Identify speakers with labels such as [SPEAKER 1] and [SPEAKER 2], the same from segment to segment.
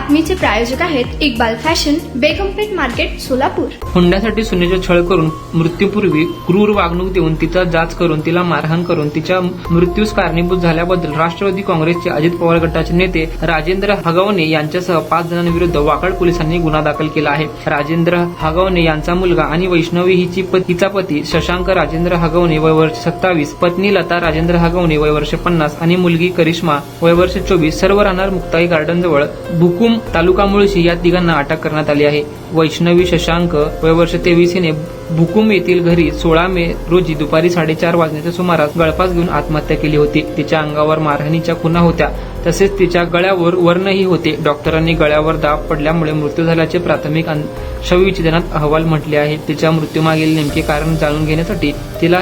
[SPEAKER 1] बातमीचे प्रायोजक आहेत Iqbal fashion, बेगमपेठ market, Solapur.
[SPEAKER 2] हुंड्यासाठी सुनेचा छळ करून मृत्यूपूर्वी क्रूर वागणूक देऊन तिचा जाच करून तिला मारहाण करून तिच्या मृत्यूस कारणीभूत झाल्याबद्दल राष्ट्रवादी काँग्रेसचे अजित पवार गटाचे नेते राजेंद्र हगवणे यांच्यासह 5 जणांविरुद्ध वाकड पोलिसांनी गुन्हा दाखल केला आहे। राजेंद्र हगवणे यांचा मुलगा आणि वैष्णवी हिचा पती शशांक राजेंद्र हगवणे वय वर्ष 27, पत्नी लता राजेंद्र हगवणे वय वर्ष 50 आणि मुलगी करिश्मा वय वर्ष 24 सर्व राहणार मुक्ताई गार्डन जवळ भुकुम, तालुका मुळशी या तिघांना अटक करण्यात आली आहे। वैष्णवी शशांक वय वर्ष 23 हिने भुकुम येथील घरी 16 मे रोजी दुपारी 4:30 वाजण्याच्या सुमारास गळफास घेऊन आत्महत्या केली होती। तिच्या अंगावर मारहाणीच्या खुणा होत्या, तसेच तिच्या गळ्यावर वर्णही होते। डॉक्टरांनी गळ्यावर दाब पडल्यामुळे मृत्यू झाल्याचे प्राथमिक शवविच्छेदनात अहवाल म्हटले आहे। तिच्या मृत्यूमागील नेमके कारण जाणून घेण्यासाठी तिला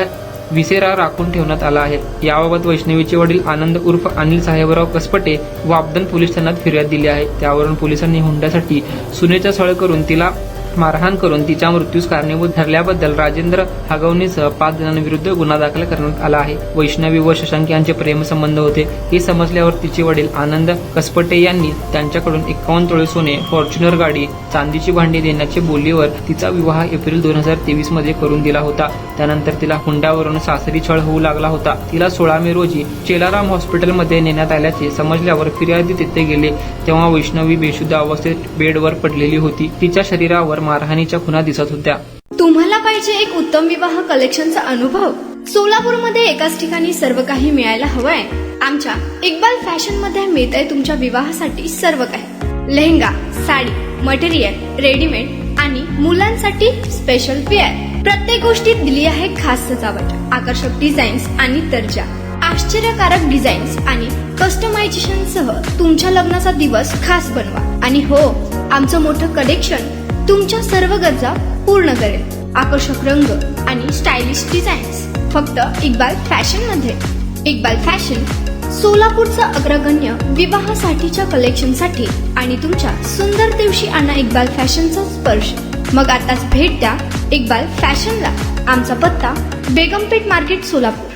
[SPEAKER 2] विसेरा राखून ठेवण्यात आला आहे। याबाबत वैष्णवीचे वडील आनंद उर्फ अनिल साहेबराव कसपटे वापदन पोलीस ठाण्यात फिर्याद दिली आहे। त्यावरून पोलिसांनी हुंड्यासाठी सुनेचा छळ करून तिला मारहाण करून तिच्या मृत्यूस कारणीभूत ठरल्याबद्दल राजेंद्र हगवणेसह 5 जणांविरुद्ध गुन्हा दाखल करण्यात आला आहे। वैष्णवी व शशांक यांचे प्रेमसंबंध होते हे समजल्यावर तिचे वडील आनंद कसपटे यांनी त्यांच्याकडून 51 तोळे सोने, फॉर्च्युनर गाडी, चांदीची भांडी देण्याचे बोलीवर तिचा विवाह एप्रिल 2023 मध्ये करून दिला होता। त्यानंतर तिला हुंड्यावरून सासरी छळ होऊ लागला होता। तिला 16 मे रोजी चेलाराम हॉस्पिटलमध्ये नेण्यात आल्याचे समजल्यावर फिर्यादी तिथे गेले तेव्हा वैष्णवी बेशुद्ध अवस्थेत बेडवर पडलेली होती। तिच्या शरीरावर मारहाणीच्या खुणा दिसत होत्या।
[SPEAKER 1] तुम्हाला पाहिजे एक उत्तम विवाह कलेक्शनचा अनुभव? सोलापूरमध्ये एकाच ठिकाणी सर्व काही मिळायला हवंय? आमच्या इक्बाल फॅशन मध्ये मिळतंय तुमच्या विवाहासाठी सर्व काही। लेहंगा, साडी, मटेरियल, रेडीमेड आणि मुलांसाठी स्पेशल वेअर। प्रत्येक गोष्टीत दिली आहे खास सजावट, आकर्षक डिझाईन्स आणि दर्जा, आश्चर्यकारक डिझाईन्स आणि कस्टमायझेशन सह तुमच्या लग्नाचा दिवस खास बनवा। आणि हो, आमचं मोठं कलेक्शन तुमच्या सर्व गरजा पूर्ण करेल। आकर्षक रंग आणि स्टायलिश डिझाईन्स फक्त इक्बाल फॅशन मध्ये। इक्बाल फॅशन सोलापूरचा अग्रगण्य विवाहासाठीच्या कलेक्शनसाठी आणि तुमच्या सुंदर दिवशी आणा इक्बाल फॅशनचा स्पर्श। मग आताच भेट द्या इक्बाल फॅशनला। आमचा पत्ता बेगमपेठ मार्केट, सोलापूर।